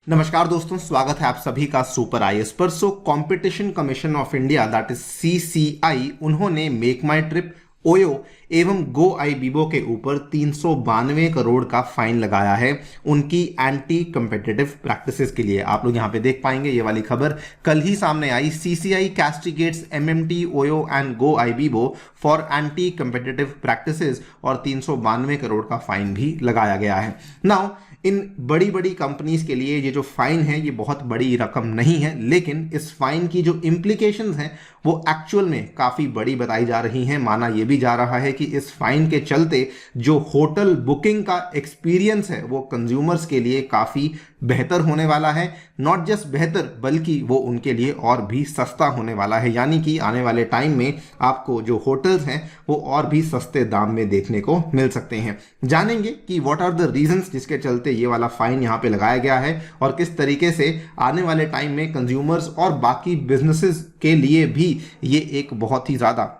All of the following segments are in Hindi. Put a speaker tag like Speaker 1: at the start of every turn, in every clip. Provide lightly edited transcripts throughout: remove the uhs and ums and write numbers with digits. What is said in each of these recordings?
Speaker 1: नमस्कार दोस्तों, स्वागत है आप सभी का सुपर आईएएस पर। Competition commission of India that is CCI, उन्होंने मेक माई ट्रिप, ओयो एवं गो आई बीबो के ऊपर 392 करोड़ का फाइन लगाया है उनकी एंटी कंपेटिटिव प्रैक्टिसेस के लिए। आप लोग यहां पे देख पाएंगे, ये वाली खबर कल ही सामने आई। CCI castigates MMT, OYO and Goibibo for anti competitive practices और 392 करोड़ का फाइन भी लगाया गया है। नाउ इन बड़ी बड़ी कंपनीज के लिए ये जो फाइन है ये बहुत बड़ी रकम नहीं है, लेकिन इस फाइन की जो इम्प्लीकेशंस हैं वो एक्चुअल में काफ़ी बड़ी बताई जा रही हैं। माना यह भी जा रहा है कि इस फाइन के चलते जो होटल बुकिंग का एक्सपीरियंस है वो कंज्यूमर्स के लिए काफ़ी बेहतर होने वाला है। नॉट जस्ट बेहतर, बल्कि वो उनके लिए और भी सस्ता होने वाला है। यानी कि आने वाले टाइम में आपको जो होटल्स हैं वो और भी सस्ते दाम में देखने को मिल सकते हैं। जानेंगे कि व्हाट आर द रीजंस जिसके चलते ये वाला फाइन यहाँ पे लगाया गया है और किस तरीके से आने वाले टाइम में कंज्यूमर्स और बाकी बिजनेसेस के लिए भी ये एक बहुत ही ज्यादा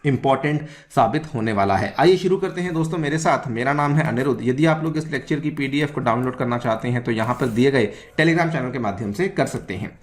Speaker 1: इंपॉर्टेंट साबित होने वाला है। आइए शुरू करते हैं दोस्तों मेरे साथ। मेरा नाम है अनिरुद्ध। यदि आप लोग इस लेक्चर की पीडीएफ को डाउनलोड करना चाहते हैं तो यहां पर दिए गए टेलीग्राम चैनल के माध्यम से कर सकते हैं।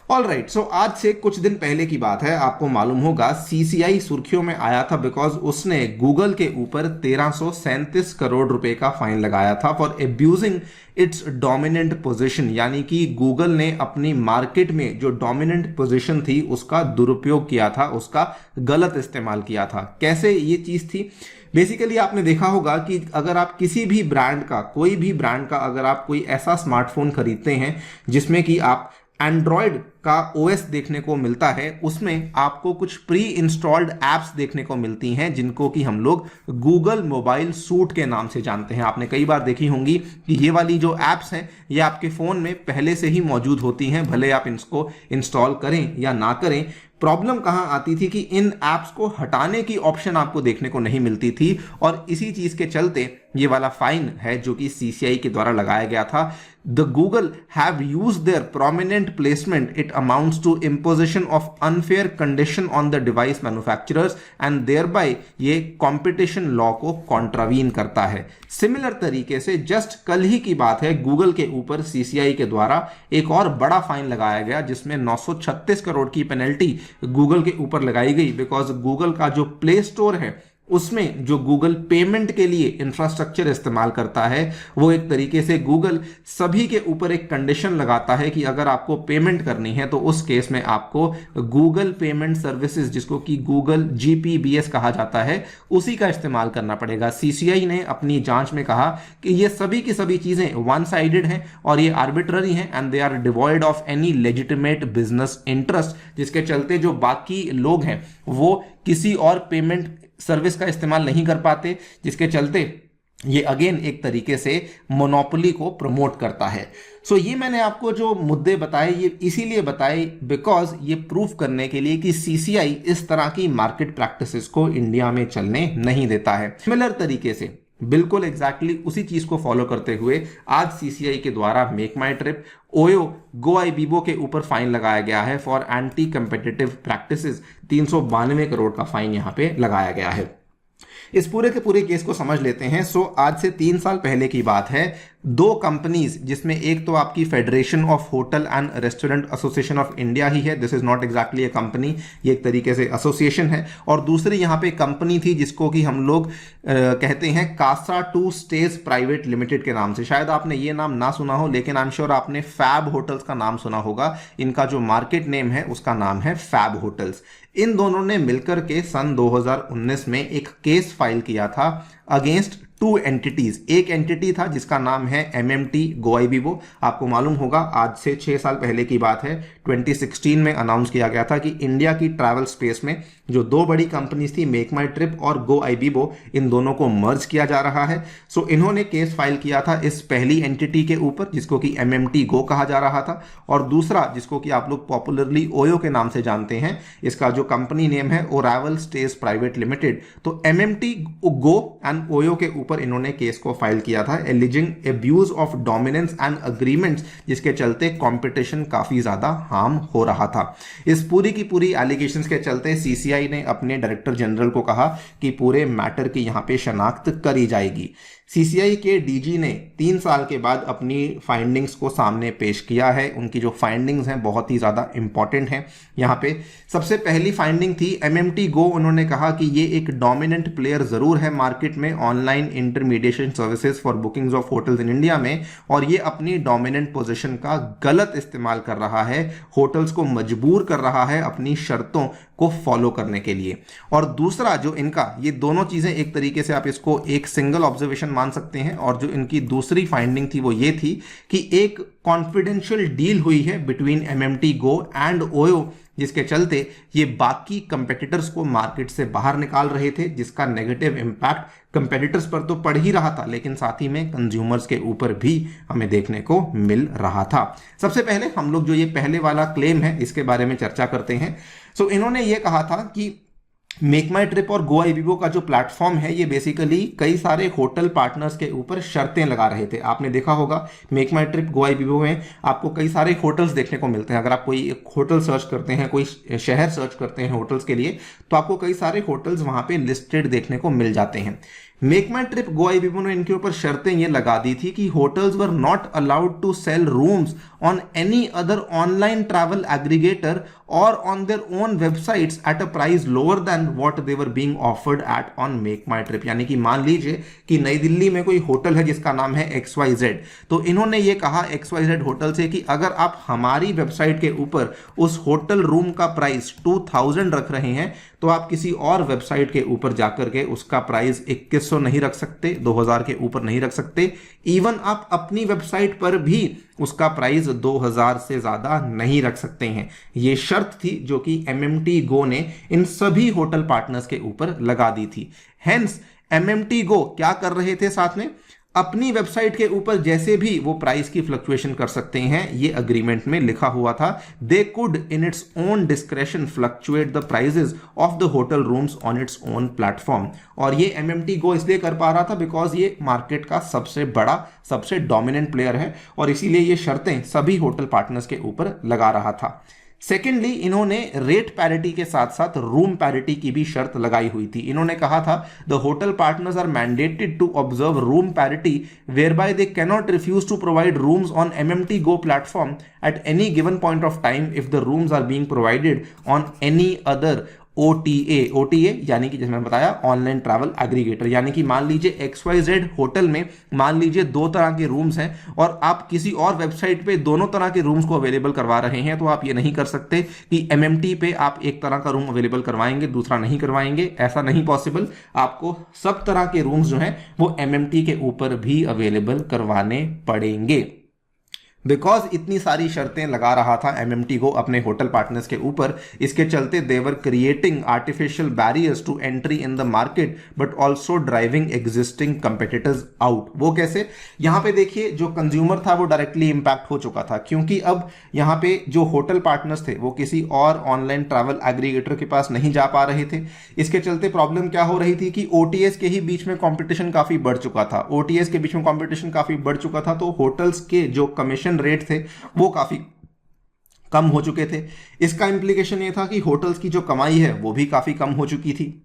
Speaker 1: ऑल राइट, सो आज से कुछ दिन पहले की बात है। आपको मालूम होगा सीसीआई सुर्खियों में आया था बिकॉज उसने गूगल के ऊपर 1337 करोड़ रुपए का फाइन लगाया था for abusing it's dominant position. यानी कि गूगल ने अपनी मार्केट में जो डोमिनेंट पोजीशन थी उसका दुरुपयोग किया था, उसका गलत इस्तेमाल किया था। कैसे ये चीज थी? बेसिकली आपने देखा होगा कि अगर आप किसी भी ब्रांड का, कोई भी ब्रांड का अगर आप कोई ऐसा स्मार्टफोन खरीदते हैं जिसमें कि आप एंड्रॉयड का ओएस देखने को मिलता है, उसमें आपको कुछ प्री इंस्टॉल्ड एप्स देखने को मिलती हैं जिनको कि हम लोग गूगल मोबाइल सूट के नाम से जानते हैं। आपने कई बार देखी होंगी कि ये वाली जो एप्स हैं ये आपके फ़ोन में पहले से ही मौजूद होती हैं, भले आप इसको इंस्टॉल करें या ना करें। प्रॉब्लम कहां आती थी कि इन एप्स को हटाने की ऑप्शन आपको देखने को नहीं मिलती थी और इसी चीज के चलते ये वाला फाइन है जो कि सीसीआई के द्वारा लगाया गया था। The Google have used their prominent placement, it amounts to imposition of unfair condition on the device manufacturers and thereby ये कॉम्पिटिशन लॉ को कॉन्ट्रावीन करता है। सिमिलर तरीके से जस्ट कल ही की बात है, गूगल के ऊपर सीसीआई के द्वारा एक और बड़ा फाइन लगाया गया जिसमें 936 करोड़ की पेनल्टी गूगल के ऊपर लगाई गई बिकॉज गूगल का जो प्ले स्टोर है उसमें जो गूगल पेमेंट के लिए इंफ्रास्ट्रक्चर इस्तेमाल करता है वो एक तरीके से गूगल सभी के ऊपर एक कंडीशन लगाता है कि अगर आपको पेमेंट करनी है तो उस केस में आपको गूगल पेमेंट सर्विसेज, जिसको कि गूगल जीपीबीएस कहा जाता है, उसी का इस्तेमाल करना पड़ेगा। सीसीआई ने अपनी जांच में कहा कि ये सभी की सभी चीजें वन साइडेड हैं और ये आर्बिट्ररी हैं and they are devoid of any legitimate business interest, जिसके चलते जो बाकी लोग हैं वो किसी और पेमेंट सर्विस का इस्तेमाल नहीं कर पाते, जिसके चलते ये अगेन एक तरीके से मोनोपोली को प्रमोट करता है। सो ये मैंने आपको जो मुद्दे बताए ये इसीलिए बताए बिकॉज ये प्रूफ करने के लिए कि सीसीआई इस तरह की मार्केट प्रैक्टिसेस को इंडिया में चलने नहीं देता है। सिमिलर तरीके से बिल्कुल एग्जैक्टली उसी चीज को फॉलो करते हुए आज सीसीआई के द्वारा मेक माई ट्रिप, ओयो, गो आई बीबो के ऊपर फाइन लगाया गया है for anti competitive practices. 392 crore का फाइन यहां पे लगाया गया है। इस पूरे के पूरे केस को समझ लेते हैं। आज से 3 साल पहले की बात है, दो कंपनीज, जिसमें एक तो आपकी federation of hotel and restaurant association of India ही है, this is not exactly a company, ये एक तरीके से एसोसिएशन है, और दूसरी यहाँ पे कंपनी थी जिसको कि हम लोग कहते हैं कासा टू स्टेज प्राइवेट लिमिटेड के नाम से। शायद आपने ये नाम ना सुना हो, लेकिन आई एम श्योर आपने फैब होटल्स का नाम सुना होगा। इनका जो मार्केट नेम है उसका नाम है फैब होटल्स। इन दोनों ने मिलकर के सन 2019 में एक केस फाइल किया था अगेंस्ट 2 एंटिटीज। एक एंटिटी था जिसका नाम है एमएमटी गो आई बीबो। आपको मालूम होगा आज से 6 साल पहले की बात है, 2016 में अनाउंस किया गया था कि इंडिया की ट्रैवल स्पेस में जो 2 बड़ी कंपनीज थी, मेक माई ट्रिप और गो आई बीबो, इन दोनों को मर्ज किया जा रहा है। सो इन्होंने केस फाइल किया था इस पहली एंटिटी के ऊपर जिसको कि एमएमटी गो कहा जा रहा था, और दूसरा जिसको कि आप लोग पॉपुलरली ओयो के नाम से जानते हैं, इसका जो कंपनी नेम है ओरावल स्टेज प्राइवेट लिमिटेड। तो एमएमटी गो एंड ओयो के ऊपर इन्होंने केस को फाइल किया था aliasing abuse of dominance and agreements, जिसके चलते कंपटीशन काफी ज्यादा हार्म हो रहा था। इस पूरी की पूरी एलिगेशंस के चलते सीसीआई ने अपने डायरेक्टर जनरल को कहा कि पूरे मैटर की यहां पे शनाख्त करी जाएगी। सीसीआई के डीजी ने 3 साल के बाद अपनी फाइंडिंग्स को सामने पेश किया है। उनकी जो फाइंडिंग्स हैं बहुत ही ज़्यादा इंपॉर्टेंट हैं। यहाँ पे सबसे पहली फाइंडिंग थी एमएमटी गो। उन्होंने कहा कि ये एक डोमिनेंट प्लेयर ज़रूर है मार्केट में online intermediation services for bookings of hotels in India में, और ये अपनी डोमिनेंट पोजीशन का गलत इस्तेमाल कर रहा है, होटल्स को मजबूर कर रहा है अपनी शर्तों को फॉलो करने के लिए। और दूसरा जो इनका, ये दोनों चीज़ें एक तरीके से आप इसको एक सिंगल ऑब्जर्वेशन मान सकते हैं। और जो इनकी दूसरी फाइंडिंग थी वो ये थी कि एक कॉन्फिडेंशियल डील हुई है between MMT go and OYO, जिसके चलते ये बाकी कंपेटिटर्स को मार्केट से बाहर निकाल रहे थे, जिसका नेगेटिव इंपैक्ट कंपेटिटर्स पर तो पड़ ही रहा था लेकिन साथ ही में कंज्यूमर्स के ऊपर भी हमें देखने को मिल रहा था। सबसे पहले हम लोग जो ये पहले वाला क्लेम है इसके बारे में चर्चा करते हैं। सो इन्होंने ये कहा था कि मेक माई ट्रिप और गोआईबीबो का जो प्लेटफॉर्म है ये बेसिकली कई सारे होटल पार्टनर्स के ऊपर शर्तें लगा रहे थे। आपने देखा होगा मेक माई ट्रिप गोआईबीबो में आपको कई सारे होटल्स देखने को मिलते हैं। अगर आप कोई होटल सर्च करते हैं, कोई शहर सर्च करते हैं होटल्स के लिए, तो आपको कई सारे होटल्स वहां पे लिस्टेड देखने को मिल जाते हैं। मेक माई ट्रिप गोआईबीबो ने इनके ऊपर शर्तें ये लगा दी थी कि hotels were not allowed to sell rooms on any other online travel aggregator और on their own websites at a price lower than what they were being offered at on MakeMyTrip. यानी कि मान लीजिए कि नई दिल्ली में कोई होटल है जिसका नाम है XYZ, तो इन्होंने ये कहा XYZ होटल से कि अगर आप हमारी वेबसाइट के ऊपर उस होटल रूम का प्राइस 2000 रख रहे हैं तो आप किसी और वेबसाइट के ऊपर जाकर के उसका प्राइस 2100 नहीं रख सकते, 2000 के ऊपर नहीं रख सकते। इवन आप अपनी वेबसाइट पर भी उसका प्राइस 2000 से ज्यादा नहीं रख सकते हैं। यह शर्त थी जो कि एमएमटी गो ने इन सभी होटल पार्टनर्स के ऊपर लगा दी थी। हेंस एमएमटी गो क्या कर रहे थे, साथ में अपनी वेबसाइट के ऊपर जैसे भी वो प्राइस की फ्लक्चुएशन कर सकते हैं, ये अग्रीमेंट में लिखा हुआ था। They could in its own discretion fluctuate the prices of the hotel rooms on its own platform. और ये एमएमटी गो इसलिए कर पा रहा था बिकॉज ये मार्केट का सबसे बड़ा, सबसे डोमिनेंट प्लेयर है और इसीलिए ये शर्तें सभी होटल पार्टनर्स के ऊपर लगा रहा था। सेकेंडली, इन्होंने रेट पैरिटी के साथ साथ रूम पैरिटी की भी शर्त लगाई हुई थी। इन्होंने कहा था the hotel partners are mandated to observe room parity whereby they cannot refuse to provide rooms on MMT go platform at any given point of time if the rooms are being provided on any other OTA यानी कि जैसे मैंने बताया ऑनलाइन ट्रैवल एग्रीगेटर। यानी कि मान लीजिए XYZ होटल में मान लीजिए 2 तरह के रूम्स हैं और आप किसी और वेबसाइट पे दोनों तरह के रूम्स को अवेलेबल करवा रहे हैं, तो आप ये नहीं कर सकते कि MMT पे आप एक तरह का रूम अवेलेबल करवाएंगे दूसरा नहीं करवाएंगे, ऐसा नहीं पॉसिबल। आपको सब तरह के रूम्स जो हैं वो MMT के ऊपर भी अवेलेबल करवाने पड़ेंगे। बिकॉज इतनी सारी शर्तें लगा रहा था एमएमटी को अपने होटल पार्टनर्स के ऊपर, इसके चलते they were creating artificial barriers to entry in the market but also driving existing competitors out. वो कैसे? यहां पे देखिए जो कंज्यूमर था वो डायरेक्टली इंपैक्ट हो चुका था, क्योंकि अब यहां पे जो होटल पार्टनर्स थे वो किसी और ऑनलाइन ट्रैवल एग्रीगेटर के पास नहीं जा पा रहे थे। इसके चलते प्रॉब्लम क्या हो रही थी कि ओटीएस के ही बीच में कॉम्पिटिशन काफी बढ़ चुका था। ओटीएस के बीच में कॉम्पिटिशन काफी बढ़ चुका था तो होटल्स के जो कमीशन रेट थे वो काफी कम हो चुके थे। इसका इंप्लीकेशन ये था कि होटल्स की जो कमाई है वो भी काफी कम हो चुकी थी।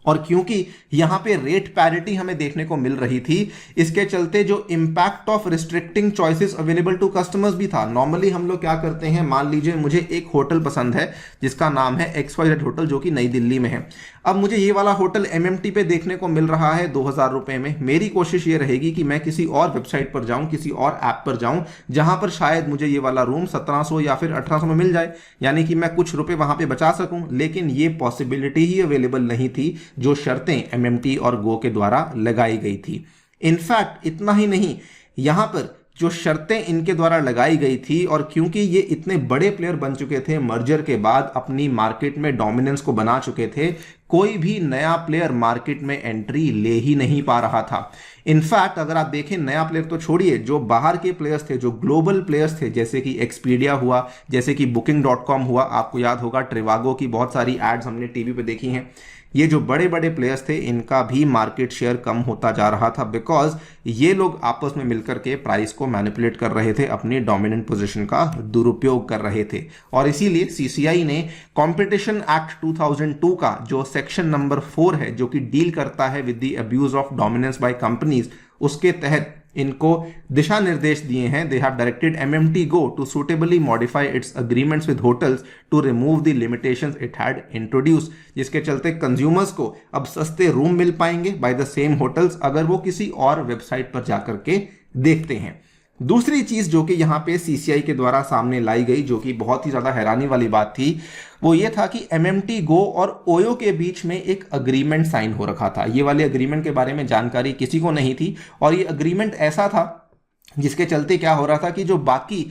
Speaker 1: और क्योंकि यहां पे रेट पैरिटी हमें देखने को मिल रही थी, इसके चलते जो impact of restricting choices available to customers भी था। नॉर्मली हम लोग क्या करते हैं, मान लीजिए मुझे एक होटल पसंद है जिसका नाम है XYZ होटल जो कि नई दिल्ली में है। अब मुझे ये वाला होटल MMT पे देखने को मिल रहा है 2000 रुपए में। मेरी कोशिश ये रहेगी कि मैं किसी और वेबसाइट पर जाऊं, किसी और ऐप पर जाऊं जहां पर शायद मुझे ये वाला रूम 1700 या फिर 1800 में मिल जाए, यानी कि मैं कुछ रुपए वहां पे बचा सकूं। लेकिन ये पॉसिबिलिटी ही अवेलेबल नहीं थी जो शर्तें MMT और गो के द्वारा लगाई गई थी। इनफैक्ट इतना ही नहीं, यहां पर जो शर्तें इनके द्वारा लगाई गई थी और क्योंकि ये इतने बड़े प्लेयर बन चुके थे, मर्जर के बाद अपनी मार्केट में डोमिनेंस को बना चुके थे, कोई भी नया प्लेयर मार्केट में एंट्री ले ही नहीं पा रहा था। इनफैक्ट अगर आप देखें, नया प्लेयर तो छोड़िए, जो बाहर के प्लेयर्स थे, जो ग्लोबल प्लेयर्स थे, जैसे कि एक्सपीडिया हुआ, जैसे कि Booking.com हुआ, आपको याद होगा ट्रिवागो की बहुत सारी एड्स हमने टीवी पे देखी हैं। ये जो बड़े बड़े प्लेयर्स थे इनका भी मार्केट शेयर कम होता जा रहा था, बिकॉज ये लोग आपस में मिलकर के प्राइस को मैनिपुलेट कर रहे थे, अपनी डोमिनेंट पोजीशन का दुरुपयोग कर रहे थे। और इसीलिए सीसीआई ने कंपटीशन एक्ट 2002 का जो सेक्शन नंबर 4 है, जो कि डील करता है with the abuse of dominance by companies, उसके तहत इनको दिशा निर्देश दिए हैं। They have directed MMT Go to suitably modify its agreements with hotels to remove the limitations it had introduce, जिसके चलते कंज्यूमर्स को अब सस्ते रूम मिल पाएंगे बाय द सेम होटल्स अगर वो किसी और वेबसाइट पर जाकर के देखते हैं। दूसरी चीज जो कि यहां पे सीसीआई के द्वारा सामने लाई गई, जो कि बहुत ही ज्यादा हैरानी वाली बात थी, वो ये था कि एमएमटी गो और ओयो के बीच में एक अग्रीमेंट साइन हो रखा था। ये वाले अग्रीमेंट के बारे में जानकारी किसी को नहीं थी, और ये अग्रीमेंट ऐसा था जिसके चलते क्या हो रहा था कि जो बाकी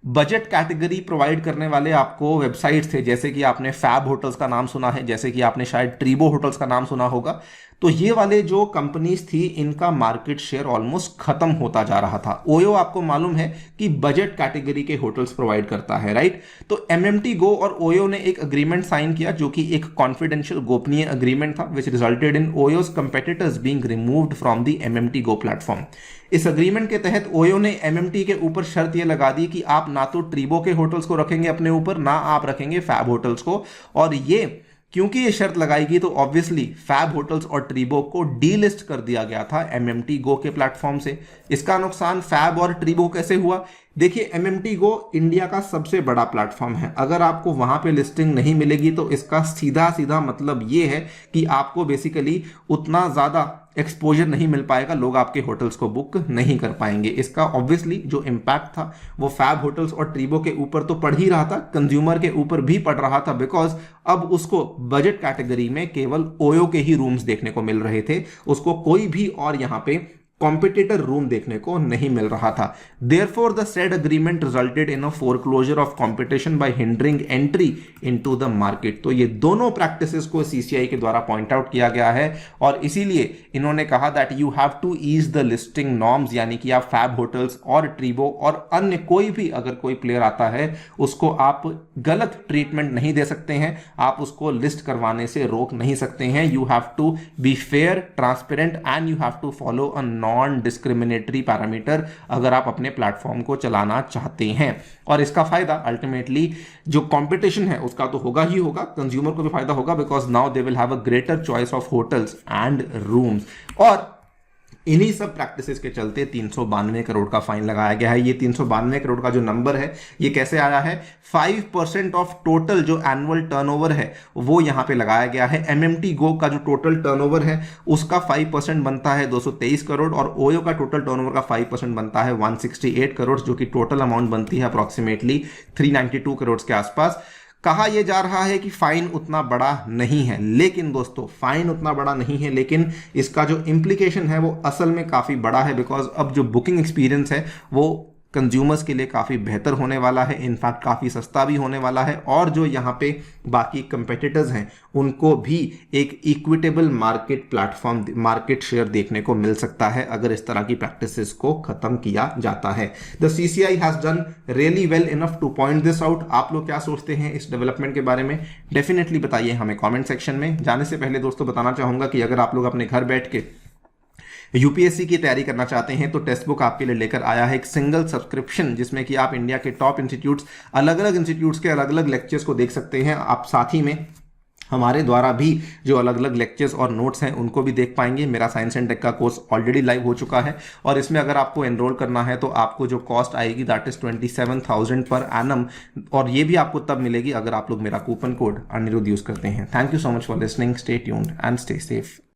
Speaker 1: बजट कैटेगरी प्रोवाइड करने वाले आपको वेबसाइट्स थे, जैसे कि आपने फैब होटल्स का नाम सुना है, जैसे कि आपने शायद ट्रीबो होटल्स का नाम सुना होगा, तो ये वाले जो कंपनीज थी इनका मार्केट शेयर ऑलमोस्ट खत्म होता जा रहा था। ओयो आपको मालूम है कि बजट कैटेगरी के होटल्स प्रोवाइड करता है, राइट। तो एमएमटी गो और ओयो ने एक अग्रीमेंट साइन किया जो कि एक कॉन्फिडेंशियल गोपनीय अग्रीमेंट था, which resulted in OYO's competitors being removed from the MMT go platform. इस अग्रीमेंट के तहत ओयो ने एमएमटी के ऊपर शर्त यह लगा दी कि आप ना तो ट्रीबो के होटल्स को रखेंगे अपने ऊपर, ना आप रखेंगे फैब होटल्स को, और ये क्योंकि ये शर्त लगाई गई तो ऑब्वियसली फैब होटल्स और ट्रीबो को डीलिस्ट कर दिया गया था एमएमटी गो के प्लेटफॉर्म से। इसका नुकसान फैब और ट्रीबो कैसे हुआ? देखिए, एमएमटी गो इंडिया का सबसे बड़ा प्लेटफॉर्म है। अगर आपको वहां पे लिस्टिंग नहीं मिलेगी तो इसका सीधा सीधा मतलब ये है कि आपको बेसिकली उतना ज्यादा एक्सपोजर नहीं मिल पाएगा, लोग आपके होटल्स को बुक नहीं कर पाएंगे। इसका ऑब्वियसली जो इम्पैक्ट था वो फैब होटल्स और ट्रीबो के ऊपर तो पड़ ही रहा था, कंज्यूमर के ऊपर भी पड़ रहा था, बिकॉज अब उसको बजट कैटेगरी में केवल ओयो के ही रूम्स देखने को मिल रहे थे, उसको कोई भी और यहां पे कॉम्पिटिटर रूम देखने को नहीं मिल रहा था। Therefore, the said agreement resulted in a foreclosure of competition by hindering entry into the market। तो ये दोनों प्रैक्टिसेस को सीसीआई के द्वारा पॉइंट आउट किया गया है, और इसीलिए इन्होंने कहा that you have to ease the listing norms, यानी कि आप फैब होटल्स और ट्रीबो और अन्य कोई भी अगर कोई प्लेयर आता है उसको आप गलत ट्रीटमेंट नहीं दे सकते हैं, आप उसको लिस्ट करवाने से रोक नहीं सकते हैं। You have to be fair, transparent and you have to follow a non discriminatory parameter अगर आप अपने प्लेटफॉर्म को चलाना चाहते हैं। और इसका फायदा अल्टीमेटली जो कंपटीशन है उसका तो होगा ही होगा, कंज्यूमर को भी फायदा होगा, because now they will have a greater choice of hotels and rooms. और इन्हीं सब प्रैक्टिसेस के चलते 392 करोड़ का फाइन लगाया गया है। ये 392 करोड़ का जो नंबर है ये कैसे आया है? 5% ऑफ टोटल जो एनुअल टर्नओवर है वो यहां पे लगाया गया है। एमएमटी गो का जो टोटल टर्नओवर है उसका 5% बनता है 223 करोड़, और ओयो का टोटल टर्नओवर का 5% बनता है 168 करोड़, जो कि टोटल अमाउंट बनती है अप्रॉक्सीमेटली 392 करोड़ के आसपास। कहा यह जा रहा है कि फाइन उतना बड़ा नहीं है, लेकिन दोस्तों फाइन उतना बड़ा नहीं है, लेकिन इसका जो इम्प्लीकेशन है वो असल में काफी बड़ा है, बिकॉज अब जो बुकिंग एक्सपीरियंस है वो कंज्यूमर्स के लिए काफ़ी बेहतर होने वाला है, इनफैक्ट काफ़ी सस्ता भी होने वाला है, और जो यहाँ पे बाकी कंपेटिटर्स हैं उनको भी एक equitable market platform, market share देखने को मिल सकता है अगर इस तरह की प्रैक्टिसेस को खत्म किया जाता है। The CCI has done really well enough two point this out. आप लोग क्या सोचते हैं इस डेवलपमेंट के बारे में? डेफिनेटली बताइए हमें कॉमेंट सेक्शन में। जाने से पहले दोस्तों बताना चाहूंगा कि अगर आप लोग अपने घर बैठ के यूपीएससी की तैयारी करना चाहते हैं तो टेक्स्ट बुक आपके लिए लेकर आया है एक सिंगल सब्सक्रिप्शन, जिसमें कि आप इंडिया के टॉप इंस्टीट्यूट्स, अलग अलग इंस्टीट्यूट्स के अलग अलग लेक्चर्स को देख सकते हैं। आप साथ ही में हमारे द्वारा भी जो अलग अलग लेक्चर्स और नोट्स हैं उनको भी देख पाएंगे। मेरा साइंस एंड टेक का कोर्स ऑलरेडी लाइव हो चुका है, और इसमें अगर आपको एनरोल करना है तो आपको जो कॉस्ट आएगी दैट इज 27,000 पर एनम, और ये भी आपको तब मिलेगी अगर आप लोग मेरा कूपन कोड अनिरुद्ध यूज करते हैं। Thank you so much for listening, stay tuned and stay safe.